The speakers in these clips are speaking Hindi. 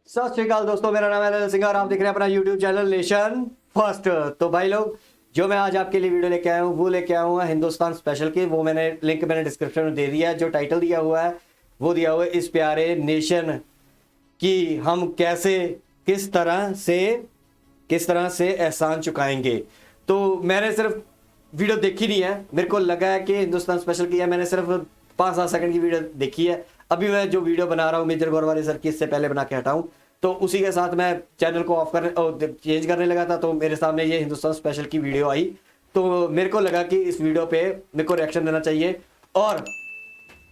सत श्रीकाल दोस्तों, मेरा नाम है अनिल सिंह और आप देख रहे हैं अपना यूट्यूब चैनल नेशन फर्स्ट। तो भाई लोग, जो मैं आज आपके लिए वीडियो लेके आया हूँ वो लेके आया हूँ हिंदुस्तान स्पेशल की। वो लिंक मैंने डिस्क्रिप्शन में दे दिया है। जो टाइटल दिया हुआ है वो दिया हुआ है इस प्यारे नेशन की हम कैसे किस तरह से एहसान चुकाएंगे। तो मैंने सिर्फ वीडियो देखी नहीं है, मेरे को लगा है कि हिंदुस्तान स्पेशल की है। मैंने सिर्फ 5-7 सेकंड की वीडियो देखी है। अभी मैं जो वीडियो बना रहा हूँ मेजर गौरवारी सर की, इससे पहले बना के हटाऊं, तो उसी के साथ मैं चैनल को ऑफ करने चेंज करने लगा था। तो मेरे सामने ये हिंदुस्तान स्पेशल की वीडियो आई, तो मेरे को लगा कि इस वीडियो पे मेरे को रिएक्शन देना चाहिए। और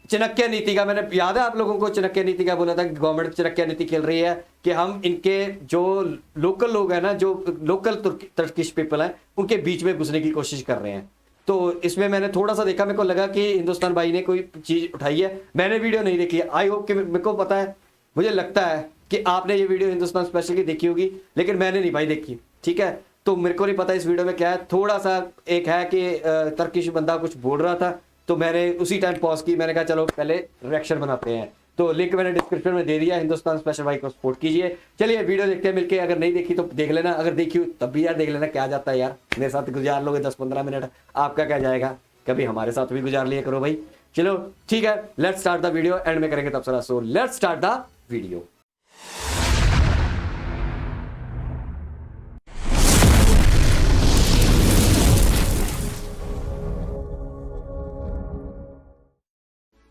चाणक्य नीति का, मैंने याद है आप लोगों को चाणक्य नीति का बोला था कि गवर्नमेंट चाणक्य नीति खेल रही है कि हम इनके जो लोकल लोग हैं ना, जो लोकल तुर्किश पीपल हैं, उनके बीच में घुसने की कोशिश कर रहे हैं। तो इसमें मैंने थोड़ा सा देखा, मेरे को लगा कि हिंदुस्तान भाई ने कोई चीज उठाई है। मैंने वीडियो नहीं देखी है, आई होप कि मेरे को पता है, मुझे लगता है कि आपने ये वीडियो हिंदुस्तान स्पेशल की देखी होगी, लेकिन मैंने नहीं भाई देखी। ठीक है, तो मेरे को नहीं पता इस वीडियो में क्या है। थोड़ा सा एक है कि तुर्किश बंदा कुछ बोल रहा था, तो मैंने उसी टाइम पॉज की। मैंने कहा चलो पहले रिएक्शन बनाते हैं। तो लिंक मैंने डिस्क्रिप्शन में दे दिया, हिंदुस्तान स्पेशल भाई को सपोर्ट कीजिए। चलिए वीडियो देखते हैं मिलके। अगर नहीं देखी तो देख लेना, अगर देखी हो तब भी यार देख लेना, क्या जाता है यार, मेरे साथ गुजार लोगे 10-15 मिनट, आपका क्या जाएगा, कभी हमारे साथ भी गुजार लिया करो भाई। चलो ठीक है, let's start the video, and में करेंगे तब सारा। So let's start the video.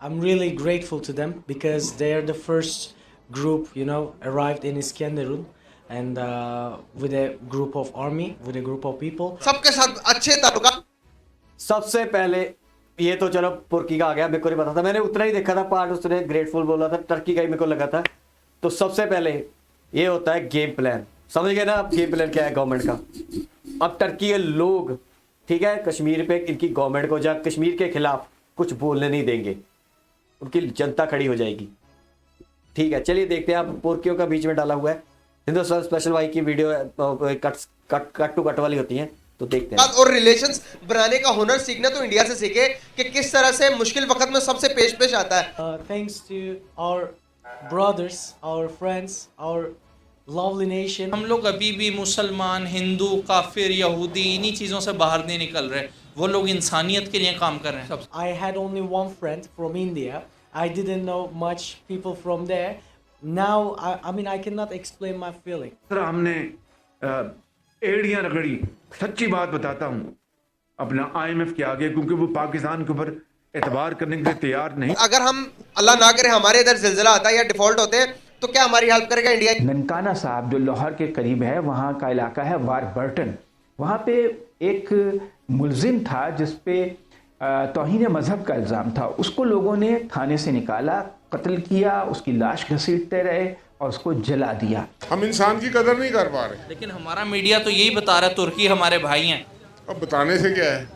I'm really grateful to them because they are the first group, arrived in Iskenderun and with a group of army, with a group of people. सबके साथ अच्छे ताल्लुक। सबसे पहले ये तो चलो तुर्की का आ गया, मेरे को नहीं पता था, मैंने उतना ही देखा था पार्ट, उसने ग्रेटफुल बोला था, टर्की का ही मेरे को लगा था। तो सबसे पहले ये होता है गेम प्लान, समझ गए ना आप गेम प्लान क्या है गवर्नमेंट का। अब टर्की के लोग, ठीक है, कश्मीर पे इनकी गवर्नमेंट को जब कश्मीर के खिलाफ कुछ बोलने नहीं देंगे, उनकी जनता खड़ी हो जाएगी। ठीक है, चलिए देखते हैं। आप पोर्कियों का बीच में डाला हुआ है हिंदुस्तान स्पेशल भाई की वीडियो, कट टू कट वाली होती है, तो देखते हैं। और रिलेशंस बनाने का हुनर सीखना तो इंडिया से सीखे कि किस तरह से मुश्किल वक्त में सबसे पेश आता है। Thanks to our brothers, our friends, our lovely nation. हम लोग अभी भी मुसलमान, हिंदू, काफिर, यहूदी इन्हीं चीज़ों से बाहर नहीं निकल रहे। वो लोग इंसानियत के लिए काम कर रहे हैं। सब I had only one friend from India. I didn't know much people from there. Now, I cannot explain my feeling. Sir हमने एड़ियां रगड़ी, सच्ची बात बताता हूँ अपना IMF के आगे, क्योंकि वो पाकिस्तान के ऊपर एतबार करने के लिए तैयार नहीं। अगर हम अल्लाह ना करे हमारे इधर जिलजिला आता है या डिफॉल्ट होते हैं तो क्या हमारी हेल्प करेगा इंडिया? ननकाना साहब जो लाहौर के करीब है, वहाँ का इलाका है वारबर्टन। वहाँ पे एक मुलजिम था जिस पे तौहीन मजहब का इल्ज़ाम था। उसको लोगों ने थाने से निकाला, कत्ल किया, उसकी लाश घसीटते रहे और उसको जला दिया। हम इंसान की कदर नहीं कर पा रहे। लेकिन हमारा मीडिया तो यही बता रहा है तुर्की हमारे भाई हैं। अब बताने से क्या है,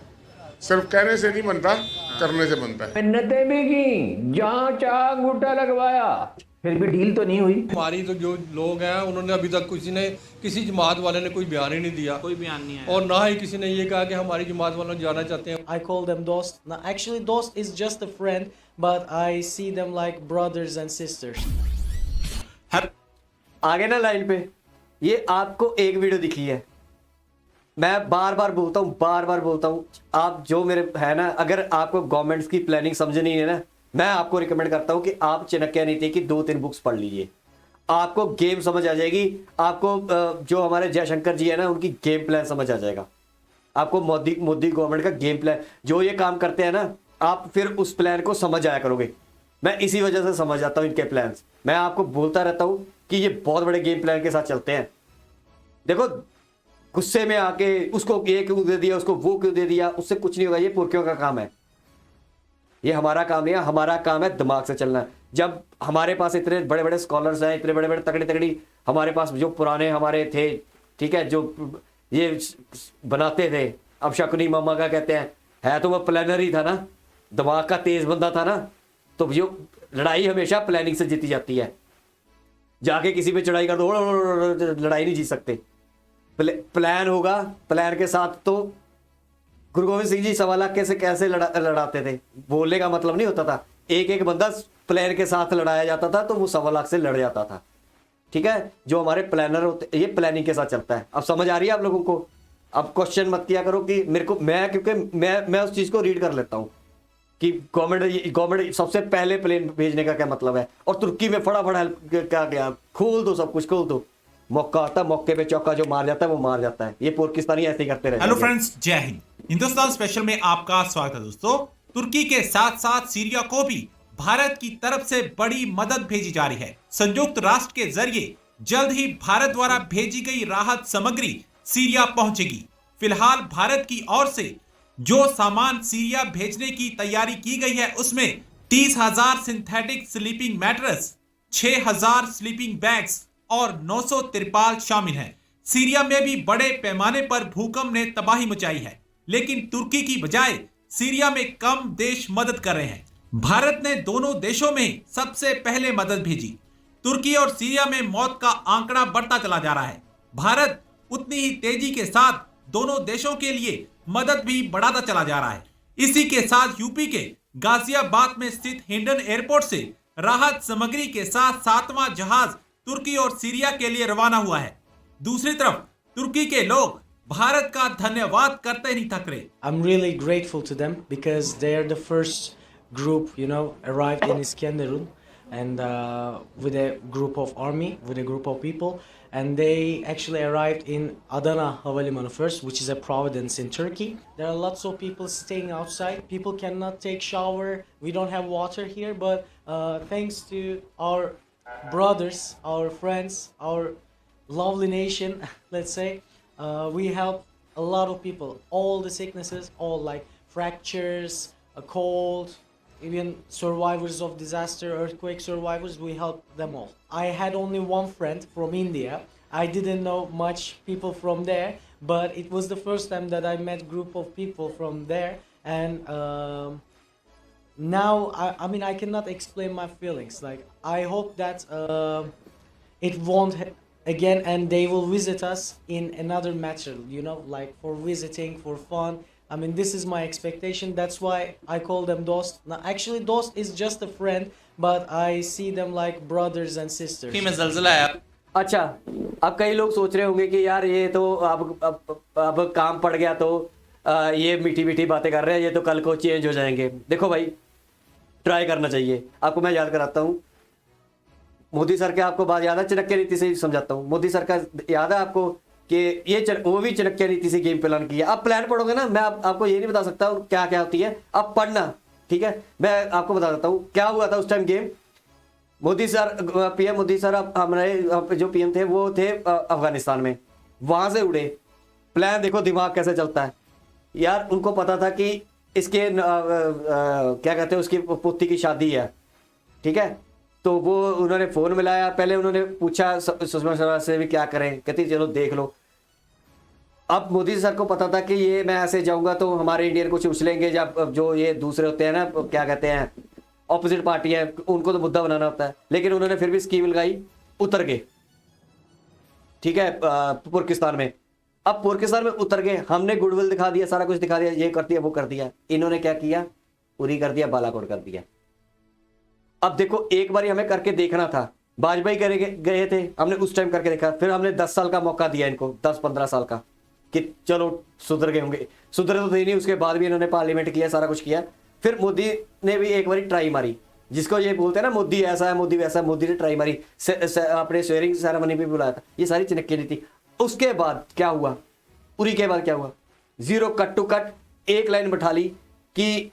सिर्फ कहने से नहीं बनता, करने से बनता है। मिन्नतें भी की, जहाँ चाह अंगूठा लगवाया, फिर भी डील तो नहीं हुई। हमारी तो जो लोग हैं उन्होंने अभी तक किसी जमात वाले ने कोई बयान ही नहीं दिया, कोई बयान नहीं है, और ना ही किसी ने ये कहा कि हमारी जमात वालों जाना चाहते हैं। I call them dost. Now, actually, dost is just a friend, but I see them like brothers and sisters. हर आगे ना लाइन पे, ये आपको एक वीडियो दिखी है, मैं बार बार बोलता हूँ, आप जो मेरे है ना, अगर आपको गवर्नमेंट्स की प्लानिंग समझ नहीं है ना, मैं आपको रिकमेंड करता हूँ कि आप चाणक्य नीति की 2-3 बुक्स पढ़ लीजिए, आपको गेम समझ आ जाएगी। आपको जो हमारे जयशंकर जी है ना, उनकी गेम प्लान समझ आ जाएगा। आपको मोदी गवर्नमेंट का गेम प्लान, जो ये काम करते हैं ना, आप फिर उस प्लान को समझ आया करोगे। मैं इसी वजह से समझ आता हूँ इनके प्लान्स। मैं आपको बोलता रहता हूँ कि ये बहुत बड़े गेम प्लान के साथ चलते हैं। देखो, गुस्से में आके उसको ये क्यों दे दिया, उसको वो क्यों दे दिया, उससे कुछ नहीं होगा। ये पुरखियों का काम है, ये हमारा काम नहीं है। हमारा काम है दिमाग से चलना। जब हमारे पास इतने बड़े बड़े स्कॉलर्स हैं, इतने बड़े बड़े तगड़ी हमारे पास जो पुराने हमारे थे, ठीक है, जो ये बनाते थे, अब शकुनी मामा का कहते हैं, है तो वह प्लानर ही था ना, दिमाग का तेज बंदा था ना। तो जो लड़ाई हमेशा प्लानिंग से जीती जाती है। जाके किसी पे चढ़ाई कर दो, लड़ाई नहीं जीत सकते। प्लान होगा, प्लान के साथ तो गुरु गोविंद सिंह जी 1.25 लाख कैसे लड़ाते थे। बोलने का मतलब नहीं होता था, एक एक बंदा प्लान के साथ लड़ाया जाता था, तो वो 1.25 लाख से लड़ जाता था। ठीक है, जो हमारे प्लानर होते, ये प्लानिंग के साथ चलता है। अब समझ आ रही है आप लोगों को? अब क्वेश्चन मत किया करो कि मेरे को, मैं क्योंकि मैं उस चीज को रीड कर लेता हूँ कि गवर्नमेंट सबसे पहले प्लेन भेजने का क्या मतलब है, और तुर्की में फटाफट हेल्प क्या क्या, खोल दो सब कुछ, खोल दो। मौका आता है, मौके पे चौका जो मार जाता है वो मार जाता है। ये पाकिस्तानी ऐसे ही करते रहते हैं। हेलो फ्रेंड्स, जय हिंद। हिंदुस्तान स्पेशल में आपका स्वागत है दोस्तों। तुर्की के साथ साथ सीरिया को भी भारत की तरफ से बड़ी मदद भेजी जा रही है। संयुक्त राष्ट्र के जरिए जल्द ही भारत द्वारा भेजी गई राहत सामग्री सीरिया पहुंचेगी। फिलहाल भारत की ओर से जो सामान सीरिया भेजने की तैयारी की गई है उसमें 30,000 synthetic sleeping mattress, 6,000 sleeping bags और 900 तिरपाल शामिल हैं। सीरिया में भी बड़े पैमाने पर भूकंप ने तबाही मचाई है, लेकिन तुर्की की बजाय सीरिया में कम देश मदद कर रहे हैं। भारत ने दोनों देशों में सबसे पहले मदद भेजी। तुर्की और सीरिया में मौत का आंकड़ा बढ़ता चला जा रहा है। भारत उतनी ही तेजी के साथ दोनों देशों के लिए मदद भी बढ़ाता चला जा रहा है। इसी के साथ यूपी के गाजियाबाद में स्थित हिंडन एयरपोर्ट से राहत सामग्री के साथ 7वां जहाज तुर्की और सीरिया के लिए रवाना हुआ है। दूसरी तरफ तुर्की के लोग भारत का धन्यवाद करते नहीं थक रहे। I'm really grateful to them because they are the first group, arrived in Iskenderun, and with a group of army, with a group of people, and they actually arrived in Adana Havalimanı first, which is a province in Turkey. There are lots of people staying outside. People cannot take shower. We don't have water here, but thanks to our brothers, our friends, our lovely nation, let's say, we help a lot of people. All the sicknesses, all like fractures, a cold, even survivors of disaster, earthquake survivors, we help them all. I had only one friend from India. I didn't know much people from there, but it was the first time that I met group of people from there, and now I mean I cannot explain my feelings. Like I hope that it won't again, and they will visit us in another matter, like for visiting, for fun. I mean, this is my expectation. That's why I call them dost. Now, actually, dost is just a friend, but I see them like brothers and sisters. में ज़लज़ला आया। अच्छा, अब कई लोग सोच रहे होंगे कि यार ये तो अब काम पड़ गया तो ये मीठी मीठी बातें कर रहे हैं, ये तो कल को चेंज हो जाएंगे। देखो भाई, ट्राई करना चाहिए। आपको मैं याद कराता हूँ, मोदी सर के आपको बात याद है? चाणक्य नीति से ही समझाता हूँ। मोदी सर का याद है आपको कि ये वो भी चाणक्य नीति से गेम प्लान किया। आप प्लान पढ़ोगे ना, मैं आपको ये नहीं बता सकता क्या क्या होती है, आप पढ़ना, ठीक है? मैं आपको बता देता हूँ क्या हुआ था उस time game. Modi sir, PM Modi sir, हमारे जो पीएम थे वो थे अफगानिस्तान में, वहां से उड़े। प्लान देखो दिमाग कैसे चलता है यार। उनको पता था कि इसके क्या कहते हैं, उसकी पोती की शादी है, ठीक है? तो वो उन्होंने फोन मिलाया, पहले उन्होंने पूछा सुषमा स्वराज से भी क्या करें, कहती चलो देख लो। अब मोदी सर को पता था कि ये मैं ऐसे जाऊंगा तो हमारे इंडियन को उछलेंगे, जब जो ये दूसरे होते हैं ना, क्या कहते हैं, ऑपोजिट पार्टी है, उनको तो मुद्दा बनाना होता है। लेकिन उन्होंने फिर भी स्कीम लगाई, उतर गए, ठीक है, तुर्किस्तान में। अब तुर्किस्तान में उतर गए, हमने गुडविल दिखा दिया, सारा कुछ दिखा दिया, ये कर दिया, वो कर दिया। इन्होंने क्या किया, उरी कर दिया, बालाकोट कर दिया। अब देखो, एक बार हमें करके देखना था, वाजपेयी गए थे, हमने उस टाइम करके देखा, फिर हमने 10 साल का मौका दिया इनको, 10-15 साल का, कि चलो सुधर गए होंगे। सुधरे तो थे नहीं, उसके बाद भी इन्होंने पार्लियामेंट किया, सारा कुछ किया। फिर मोदी ने भी एक बार ट्राई मारी, जिसको ये बोलते हैं ना मोदी ऐसा है, मोदी वैसा है। मोदी ने ट्राई मारी, अपने स्वेयरिंग सेरेमनी भी बुलाया था। ये सारी चाणक्य नीति। उसके बाद क्या हुआ, उरी के बाद क्या हुआ, जीरो कट टू कट एक लाइन बैठा ली कि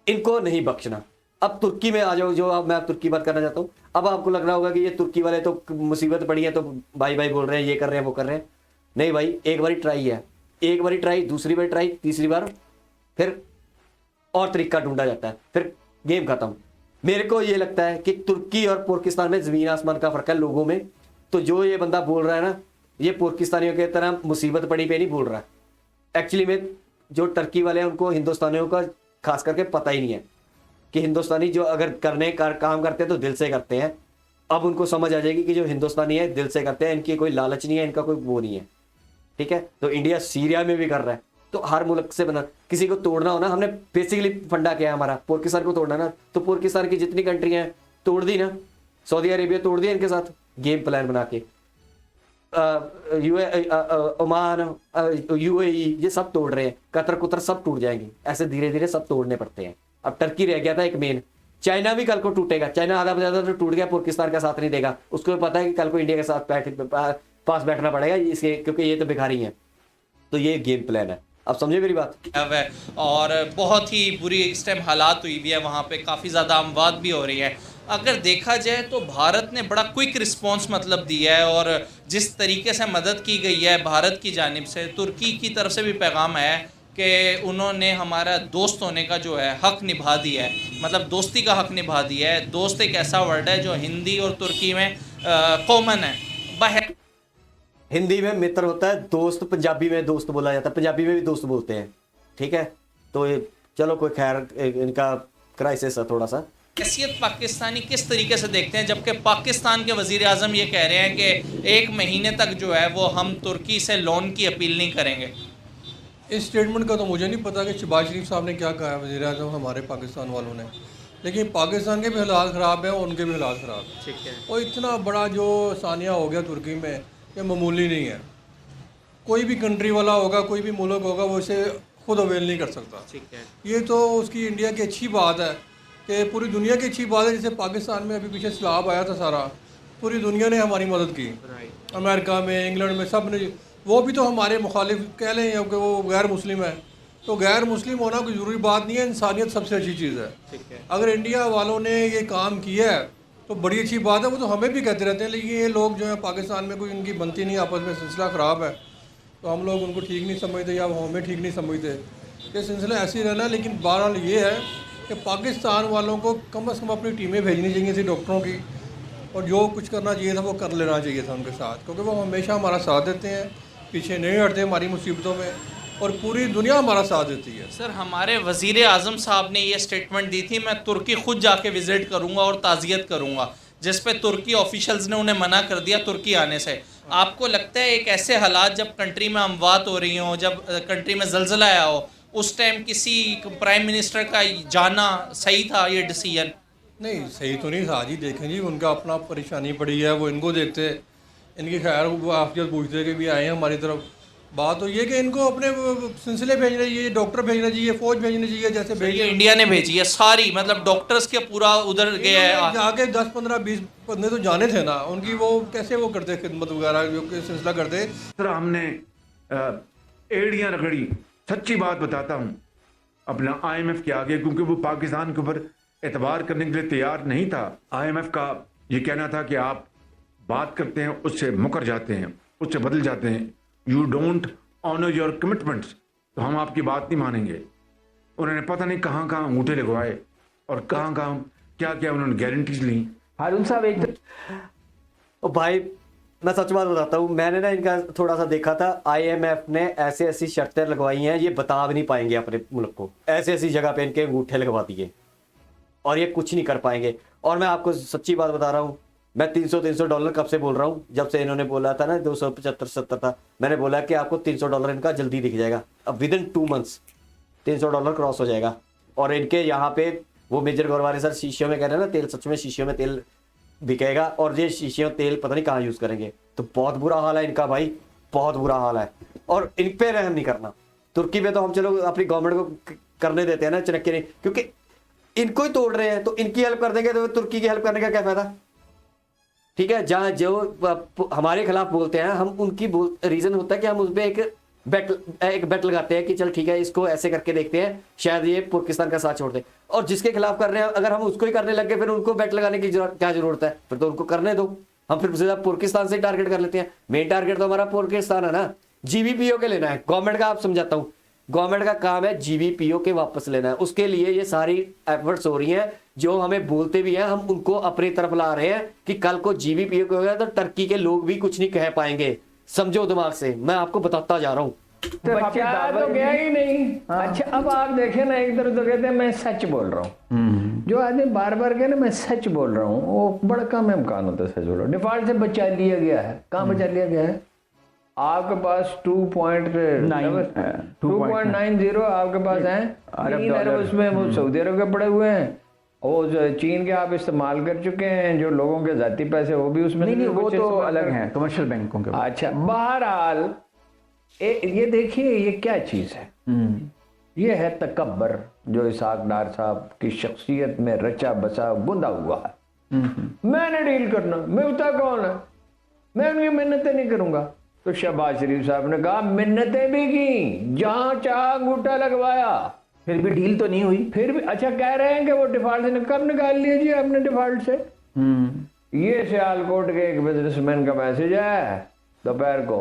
इनको नहीं बख्शना। अब तुर्की में आ जाओ, जो अब मैं तुर्की बात करना चाहता हूँ। अब आपको लग रहा होगा कि ये तुर्की वाले तो मुसीबत पड़ी है तो भाई भाई बोल रहे हैं, ये कर रहे हैं, वो कर रहे हैं। नहीं भाई, एक बारी ट्राई है, एक बारी ट्राई, दूसरी बार ट्राई, तीसरी बार फिर और तरीका ढूंढा जाता है, फिर गेम खत्म। मेरे को ये लगता है कि तुर्की और पाकिस्तान में जमीन आसमान का फर्क है लोगों में। तो जो ये बंदा बोल रहा है ना, ये पाकिस्तानियों की तरह मुसीबत पड़ी पे नहीं बोल रहा है। एक्चुअली में जो टर्की वाले हैं उनको हिंदुस्तानियों का खास करके पता ही नहीं है कि हिंदुस्तानी जो अगर काम करते हैं तो दिल से करते हैं। अब उनको समझ आ जाएगी कि जो हिंदुस्तानी है दिल से करते हैं, इनकी कोई लालच नहीं है, इनका कोई वो नहीं है, ठीक है? तो इंडिया सीरिया में भी कर रहा है, तो हर मुल्क से बना, किसी को तोड़ना हो ना, हमने बेसिकली फंडा किया है हमारा, पाकिस्तान को तोड़ना ना, तो पाकिस्तान की जितनी कंट्री हैं तोड़ दी ना, सऊदी अरेबिया तोड़ दिया इनके साथ, गेम प्लान बना के। ओमान, यूएई, ये सब तोड़ रहे हैं, कतर कुतर सब टूट जाएंगे, ऐसे धीरे धीरे सब तोड़ने पड़ते हैं। अब टर्की रह गया था एक मेन, चाइना भी कल को टूटेगा, चाइना आधा ज्यादा तो टूट गया, पाकिस्तान का साथ नहीं देगा, उसको भी पता है कि कल को इंडिया के साथ पास बैठना पड़ेगा इसके, क्योंकि ये तो भिखारी हैं। तो ये गेम प्लान है, अब समझे मेरी बात। और बहुत ही बुरी इस टाइम हालात हुई भी है वहाँ पे, काफ़ी ज़्यादा अमवात भी हो रही है। अगर देखा जाए तो भारत ने बड़ा क्विक रिस्पांस मतलब दिया है, और जिस तरीके से मदद की गई है भारत की जानिब से, तुर्की की तरफ से भी पैगाम है कि उन्होंने हमारा दोस्त होने का जो है हक़ निभा दिया है, मतलब दोस्ती का हक़ निभा दिया है। दोस्त एक ऐसा वर्ड है जो हिंदी और तुर्की में कॉमन है। हिंदी में मित्र होता है, दोस्त पंजाबी में दोस्त बोला जाता है, पंजाबी में भी दोस्त बोलते हैं, ठीक है। तो चलो कोई खैर, इनका क्राइसिस है थोड़ा सा। हैसियत पाकिस्तानी किस तरीके से देखते हैं, जबकि पाकिस्तान के वज़ीर आज़म ये कह रहे हैं कि 1 महीने तक जो है वो हम तुर्की से लोन की अपील नहीं करेंगे। इस स्टेटमेंट का तो मुझे नहीं पता कि शहबाज शरीफ साहब ने क्या कहा है वज़ीर आज़म हमारे पाकिस्तान वालों ने, लेकिन पाकिस्तान के भी हालात ख़राब हैं और उनके भी हालात ख़राब हैं। ठीक है। और इतना बड़ा जो सानिया हो गया तुर्की में, ये मामूली नहीं है। कोई भी कंट्री वाला होगा, कोई भी मुल्क होगा, वो इसे खुद अवेल नहीं कर सकता। ठीक है। ये तो उसकी इंडिया की अच्छी बात है कि पूरी दुनिया की अच्छी बात है। जैसे पाकिस्तान में अभी पीछे सैलाब आया था सारा, पूरी दुनिया ने हमारी मदद की, अमेरिका में, इंग्लैंड में, सब ने। वो भी तो हमारे मुखालिफ कह लें कि वो गैर मुस्लिम है, तो गैर मुस्लिम होना कोई ज़रूरी बात नहीं है, इंसानियत सबसे अच्छी चीज़ है। ठीक है। अगर इंडिया वालों ने ये काम किया है तो बड़ी अच्छी बात है, वो तो हमें भी कहते रहते हैं, लेकिन ये लोग जो है पाकिस्तान में कोई इनकी बनती नहीं, आपस में सिलसिला ख़राब है, तो हम लोग उनको ठीक नहीं समझते या वो हमें ठीक नहीं समझते। ये सिलसिला ऐसे ही रहना। लेकिन बहरहाल ये है कि पाकिस्तान वालों को कम से कम अपनी टीमें भेजनी चाहिए थी डॉक्टरों की, और जो कुछ करना चाहिए था वो कर लेना चाहिए था उनके साथ, क्योंकि वो हमेशा हमारा साथ देते हैं, पीछे नहीं हटते हमारी मुसीबतों में, और पूरी दुनिया हमारा साथ देती है। सर, हमारे वज़ीर आज़म साहब ने ये स्टेटमेंट दी थी, मैं तुर्की खुद जाके विज़िट करूँगा और ताज़ियत करूँगा, जिस पे तुर्की ऑफिशियल्स ने उन्हें मना कर दिया तुर्की आने से। आपको लगता है एक ऐसे हालात जब कंट्री में अमवात हो रही हों, जब कंट्री में ज़लज़ला आया हो, उस टाइम किसी प्राइम मिनिस्टर का जाना सही था ये डिसीजन? नहीं, सही तो नहीं था जी। देखें जी, उनका अपना परेशानी पड़ी है, वो इनको देखते, इनकी खैर वो आफियत पूछते कि भी आए हैं हमारी तरफ। बात तो ये कि इनको अपने सिलसिले भेजने चाहिए, डॉक्टर भेजने चाहिए, फौज भेजने चाहिए, जैसे भेजिए। इंडिया ने भेजी है सारी, मतलब डॉक्टर्स के पूरा उधर गया है। जाके 10, 15, 20 बंदे तो जाने थे ना उनकी, वो कैसे वो करते खिदमत वगैरह जो कि सिलसिला करते। सर, हमने एड़ियाँ रगड़ी, सच्ची बात बताता हूँ, अपना IMF के आगे, क्योंकि वो पाकिस्तान के ऊपर एतबार करने के लिए तैयार नहीं था। IMF का ये कहना था कि आप बात करते हैं उससे मुकर जाते हैं, उससे बदल जाते हैं, you don't honour your commitments, तो हम आपकी बात नहीं मानेंगे। उन्होंने पता नहीं कहाँ कहाँ अंगूठे लगवाए और कहाँ कहाँ क्या क्या उन्होंने गारंटीज ली। हारून साहब एक ओ भाई, मैं सच बात बताता हूँ, मैंने ना इनका थोड़ा सा देखा था, IMF ने ऐसे ऐसी शर्तें लगवाई हैं, ये बता भी नहीं पाएंगे अपने मुल्क को, ऐसी ऐसी जगह पे इनके अंगूठे लगवा दिए और ये कुछ नहीं कर पाएंगे। और मैं आपको सच्ची बात बता रहा हूँ, मैं $300 कब से बोल रहा हूँ, जब से इन्होंने बोला था ना 275-70 था, मैंने बोला कि आपको $300 इनका जल्दी दिख जाएगा। अब विद इन 2 मंथ्स $300 क्रॉस हो जाएगा। और इनके यहाँ पे वो मेजर गौरवारी सर शीशियों में कह रहे हैं ना, तेल सच में शीशियों में तेल बिकेगा, और ये शीशियों तेल पता नहीं कहाँ यूज़ करेंगे। तो बहुत बुरा हाल है इनका भाई, बहुत बुरा हाल है। और इन पे रहम नहीं करना, तुर्की पे तो हम चलो अपनी गवर्नमेंट को करने देते हैं ना, चनक्के नहीं, क्योंकि इनको ही तोड़ रहे हैं, तो इनकी हेल्प कर देंगे तो तुर्की की हेल्प करने का क्या फायदा। ठीक है, जहाँ जो हमारे खिलाफ बोलते हैं हम, उनकी रीजन होता है कि हम उसमें एक बेट लगाते हैं कि चल ठीक है, इसको ऐसे करके देखते हैं, शायद ये पाकिस्तान का साथ छोड़ दे। और जिसके खिलाफ कर रहे हैं, अगर हम उसको ही करने लग गए, फिर उनको बेट लगाने की क्या जरूरत है, फिर तो उनको करने दो। हम फिर सीधा पाकिस्तान से टारगेट कर लेते हैं। मेन टारगेट तो हमारा पाकिस्तान है ना, GBPO के लेना है गवर्नमेंट का। आप समझाता हूँ, गवर्नमेंट का काम है GBPO के वापस लेना है, उसके लिए ये सारी एफर्ट्स हो रही हैं। जो हमें बोलते भी हैं, हम उनको अपनी तरफ ला रहे हैं कि कल को GBPO हो गया तो टर्की के लोग भी कुछ नहीं कह पाएंगे। समझो दिमाग से, मैं आपको बताता जा रहा हूँ। बच्चा तो गया ही नहीं। अच्छा, अब आप देखें ना, एक तरफ तो कहते हैं मैं सच बोल रहा हूँ, जो आदमी बार बार कहे ना मैं सच बोल रहा हूँ, वो बड़ा कम इम्कान होता है सच बोल रहा हूँ। डिफॉल्ट से बचा लिया गया है, कहाँ बचा लिया गया है? आपके पास 2.90 आपके पास है, 3 अरब उसमें वो सऊदी अरब के पड़े हुए हैं, वो जो चीन के आप इस्तेमाल कर चुके हैं, जो लोगों के जाती पैसे वो भी उसमें नहीं, वो कुछ तो इस्तेमाल अलग कर- हैं, कमर्शियल बैंकों के। अच्छा, बहरहाल ये देखिए ये क्या चीज़ है। ये है तकब्बर, जो इसहाक डार साहब की शख्सियत में रचा बसा गुंदा हुआ है। मैंने डील करना, मैं उतना कौन है, मैं उनकी मिन्नतें नहीं करूंगा। तो शहबाज शरीफ साहब ने कहा मिन्नतें भी की, जहां चाह अंगूठा लगवाया, फिर भी डील तो नहीं हुई। फिर भी अच्छा कह रहे हैं कि वो डिफॉल्ट से कब निकाल लिया जी आपने डिफॉल्ट से। ये सियालकोट के एक बिजनेसमैन का मैसेज है दोपहर को।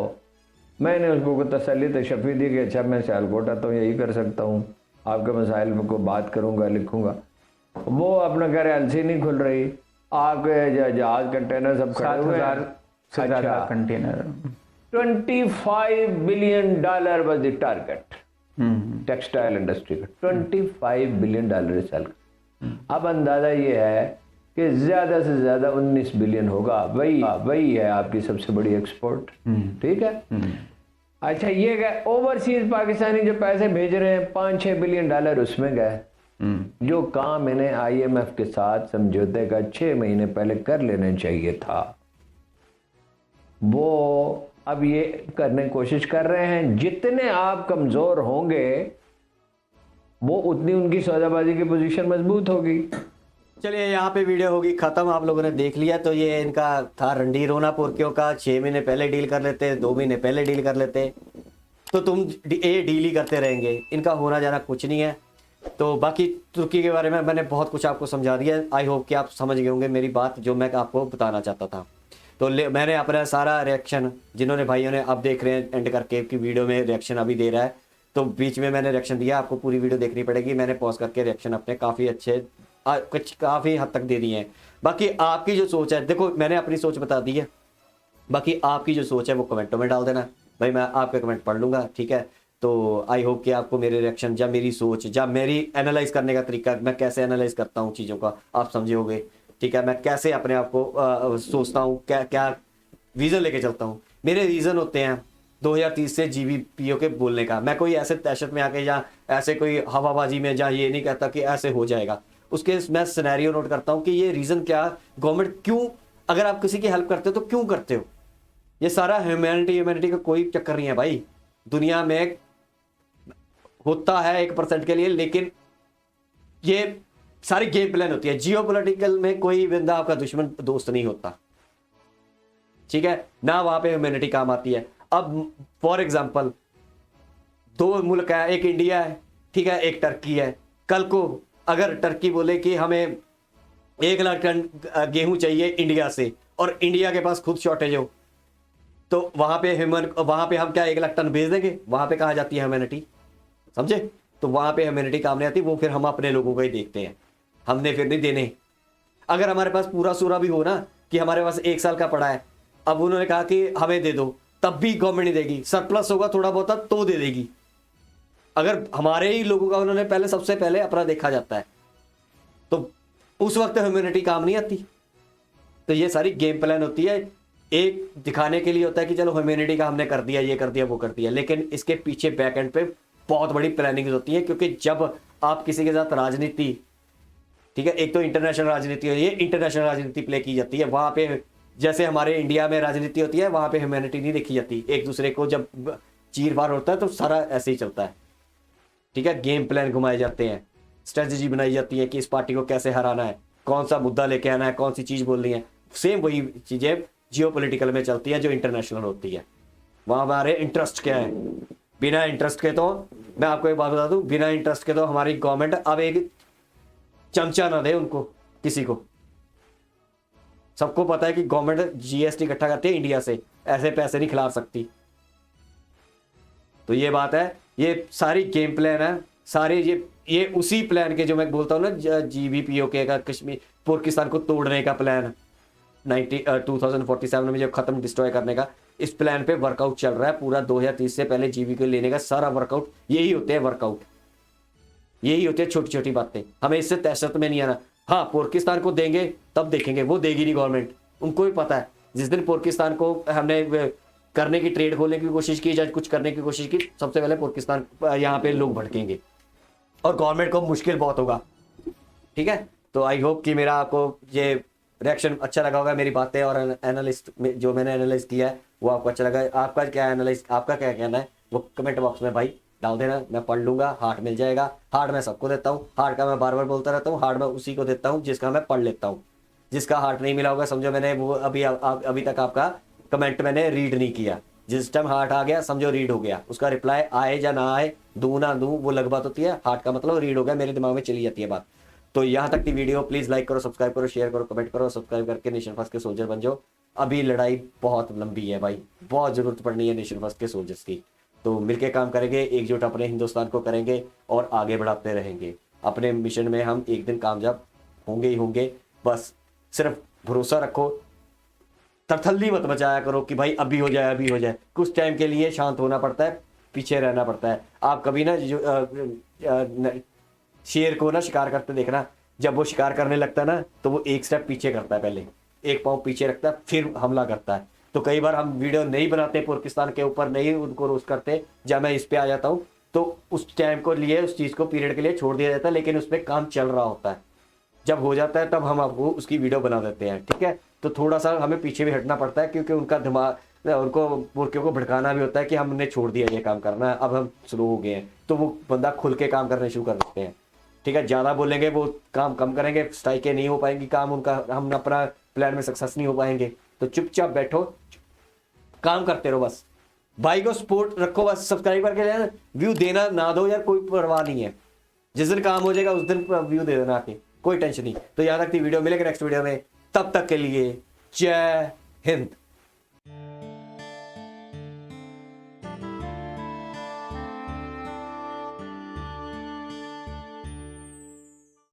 मैंने उसको तसल्ली तशफ़ी दी कि अच्छा मैं सियालकोट आता हूँ, यही कर सकता हूँ, आपके मसाइल में को बात करूँगा, लिखूँगा। वो अपना कह रहे एलसी नहीं खुल रही, आपके जहाज कंटेनर सब खड़े हुए हैं। 7,000 से ज़्यादा container. $25 billion was the target textile industry का। $25 billion इस साल का। अब अंदाजा ये है कि ज्यादा से ज्यादा 19 बिलियन होगा। वही है आपकी सबसे बड़ी एक्सपोर्ट। ठीक है। अच्छा, ये गए ओवरसीज पाकिस्तानी जो पैसे भेज रहे हैं $5-6 बिलियन उसमें गए। जो काम इन्हें IMF के साथ समझौते का 6 महीने पहले कर लेना चाहिए था, वो अब ये करने की कोशिश कर रहे हैं। जितने आप कमजोर होंगे वो उतनी उनकी सौदाबाजी की पोजीशन मजबूत होगी। चलिए यहाँ पे वीडियो होगी ख़त्म। आप लोगों ने देख लिया। तो ये इनका था रणधीर रोना पुरकियों का। 6 महीने पहले डील कर लेते, 2 महीने पहले डील कर लेते, तो तुम ये डील ही करते रहेंगे। इनका होना जाना कुछ नहीं है। तो बाकी तुर्की के बारे में मैंने बहुत कुछ आपको समझा दिया। आई होप कि आप समझ गए होंगे मेरी बात जो मैं आपको बताना चाहता था। तो मैंने अपना सारा रिएक्शन, जिन्होंने भाइयों ने अब देख रहे हैं एंड करके कि वीडियो में रिएक्शन अभी दे रहा है, तो बीच में मैंने रिएक्शन दिया। आपको पूरी वीडियो देखनी पड़ेगी। मैंने पॉज करके रिएक्शन अपने काफ़ी अच्छे कुछ काफ़ी हद तक दे दिए हैं। बाकी आपकी जो सोच है, देखो मैंने अपनी सोच बता दी है, बाकी आपकी जो सोच है वो कमेंटों में डाल देना भाई, मैं आपके कमेंट पढ़ लूँगा। ठीक है। तो आई होप कि आपको मेरे रिएक्शन या मेरी सोच या मेरी एनालाइज करने का तरीका, मैं कैसे एनालाइज करता हूँ चीज़ों का, आप समझोगे। ठीक है। मैं कैसे अपने आप को सोचता हूँ, क्या क्या रीज़न लेके चलता हूँ। मेरे रीज़न होते हैं 2030 से GBPO के बोलने का। मैं कोई ऐसे दहशत में आके या ऐसे कोई हवाबाजी में या ये नहीं कहता कि ऐसे हो जाएगा। उसके मैं सिनेरियो नोट करता हूँ कि ये रीज़न क्या, गवर्नमेंट क्यों, अगर आप किसी की हेल्प करते हो तो क्यों करते हो। ये सारा ह्यूमैनिटी का कोई चक्कर नहीं है भाई। दुनिया में होता है 1% के लिए, लेकिन ये सारी गेम प्लान होती है। जियोपॉलिटिकल में कोई बंदा आपका दुश्मन दोस्त नहीं होता। ठीक है ना, वहां पे ह्यूमैनिटी काम आती है। अब फॉर एग्जांपल 2 मुल्क है, एक इंडिया है, ठीक है, एक टर्की है। कल को अगर टर्की बोले कि हमें 1 लाख टन गेहूं चाहिए इंडिया से और इंडिया के पास खुद शॉर्टेज हो, तो वहां पे हम क्या 1 लाख टन भेज देंगे? वहां पे कहा जाती है ह्यूमैनिटी, समझे। तो वहां पे ह्यूमैनिटी काम नहीं आती। वो फिर हम अपने लोगों को ही देखते हैं, हमने फिर नहीं देने। अगर हमारे पास पूरा सूरा भी हो ना कि हमारे पास 1 साल का पड़ा है, अब उन्होंने कहा कि हमें दे दो, तब भी गवर्नमेंट नहीं देगी। सरप्लस होगा थोड़ा बहुत तो दे देगी। अगर हमारे ही लोगों का उन्होंने सबसे पहले अपना देखा जाता है, तो उस वक्त ह्यूमैनिटी काम नहीं आती। तो ये सारी गेम प्लान होती है। एक दिखाने के लिए होता है कि चलो ह्यूमैनिटी का हमने कर दिया, ये कर दिया, वो कर दिया, लेकिन इसके पीछे बैक एंड पे बहुत बड़ी प्लानिंग होती है। क्योंकि जब आप किसी के साथ राजनीति, ठीक है, एक तो इंटरनेशनल राजनीति है, ये इंटरनेशनल राजनीति प्ले की जाती है। वहां पे जैसे हमारे इंडिया में राजनीति होती है, वहां पे ह्यूमैनिटी नहीं देखी जाती। एक दूसरे को जब चीर फाड़ होता है तो सारा ऐसे ही चलता है। ठीक है। गेम प्लान घुमाए जाते हैं, स्ट्रेटजी बनाई जाती है कि इस पार्टी को कैसे हराना है, कौन सा मुद्दा लेके आना है, कौन सी चीज बोलनी है। सेम वही चीजें जियोपॉलिटिकल में चलती है जो इंटरनेशनल होती है। वहां हमारे इंटरेस्ट क्या है। बिना इंटरेस्ट के, तो मैं आपको एक बात बता दूं, बिना इंटरेस्ट के तो हमारी गवर्नमेंट अब एक चमचा ना दे उनको, किसी को। सबको पता है कि गवर्नमेंट GST इकट्ठा करती है इंडिया से, ऐसे पैसे नहीं खिला सकती। तो ये बात है, ये सारी गेम प्लान है, सारे ये उसी प्लान के जो मैं बोलता हूँ ना, GBPO के का कश्मीर पाकिस्तान को तोड़ने का प्लान 2047 में जो खत्म डिस्ट्रॉय करने का, इस प्लान पे वर्कआउट चल रहा है पूरा। 2030 से पहले GBPO लेने का सारा वर्कआउट यही होते हैं। वर्कआउट यही होती है, छोटी छोटी बातें। हमें इससे तहशत में नहीं आना। हाँ, पाकिस्तान को देंगे तब देखेंगे, वो देगी नहीं गवर्नमेंट। उनको भी पता है जिस दिन पाकिस्तान को हमने करने की, ट्रेड खोलने की कोशिश की या कुछ करने की कोशिश की, सबसे पहले पाकिस्तान यहाँ पे लोग भड़केंगे और गवर्नमेंट को मुश्किल बहुत होगा। ठीक है। तो आई होप कि मेरा आपको ये रिएक्शन अच्छा लगा होगा, मेरी बातें और एनालिस्ट जो मैंने एनालाइज किया है वो आपको अच्छा लगा। आपका क्या कहना है वो कमेंट बॉक्स में भाई डाल देना, मैं पढ़ लूंगा। हार्ट मिल जाएगा, हार्ट मैं सबको देता हूँ, हार्ट का मैं बार बार बोलता रहता हूँ, हार्ट मैं उसी को देता हूँ जिसका मैं पढ़ लेता हूँ। जिसका हार्ट नहीं मिला होगा समझो मैंने वो अभी तक आपका कमेंट मैंने रीड नहीं किया। जिस टाइम हार्ट आ गया समझो रीड हो गया, उसका रिप्लाई आए या ना आए, दूं ना दूं वो अलग बात होती है, हार्ट का मतलब रीड हो गया, मेरे दिमाग में चली जाती है बात। तो यहाँ तक की वीडियो प्लीज लाइक करो, सब्सक्राइब करो, शेयर करो, कमेंट करो, सब्सक्राइब करके नेशन फर्स्ट के सोल्जर बन जाओ। अभी लड़ाई बहुत लंबी है भाई, बहुत जरूरत पड़नी है नेशन फर्स्ट के सोल्जर्स की। तो मिलके काम करेंगे, एकजुट अपने हिंदुस्तान को करेंगे और आगे बढ़ाते रहेंगे। अपने मिशन में हम एक दिन कामयाब होंगे ही होंगे। बस सिर्फ भरोसा रखो, तरथल्ली मत मचाया करो कि भाई अभी हो जाए अभी हो जाए। कुछ टाइम के लिए शांत होना पड़ता है, पीछे रहना पड़ता है। आप कभी ना शेर को ना शिकार करते देखना, जब वो शिकार करने लगता है ना तो वो एक स्टेप पीछे करता है, पहले एक पाँव पीछे रखता है फिर हमला करता है। तो कई बार हम वीडियो नहीं बनाते पाकिस्तान के ऊपर, नहीं उनको रोस्ट करते, जब मैं इस पे आ जाता हूँ तो उस टाइम को लिए उस चीज़ को पीरियड के लिए छोड़ दिया जाता है, लेकिन उस पर काम चल रहा होता है। जब हो जाता है तब हम आपको उसकी वीडियो बना देते हैं, ठीक है। तो थोड़ा सा हमें पीछे भी हटना पड़ता है क्योंकि उनका दिमाग, उनको मुर्गियों को भड़काना भी होता है कि हमने छोड़ दिया ये काम करना है, अब हम स्लो हो गए हैं, तो वो बंदा खुल के काम करने शुरू कर देते हैं, ठीक है। ज़्यादा बोलेंगे वो काम कम करेंगे, स्ट्राइकें नहीं हो पाएंगी, काम उनका, हम अपना प्लान में सक्सेस नहीं हो पाएंगे। तो चुपचाप बैठो, काम करते रहो, बस भाई को सपोर्ट रखो, बस सब्सक्राइब करके लेना, व्यू देना ना दो यार कोई परवाह नहीं है, जिस दिन काम हो जाएगा उस दिन व्यू दे देना आके, कोई टेंशन नहीं। तो याद रखती वीडियो मिलेगा नेक्स्ट वीडियो में, तब तक के लिए जय हिंद।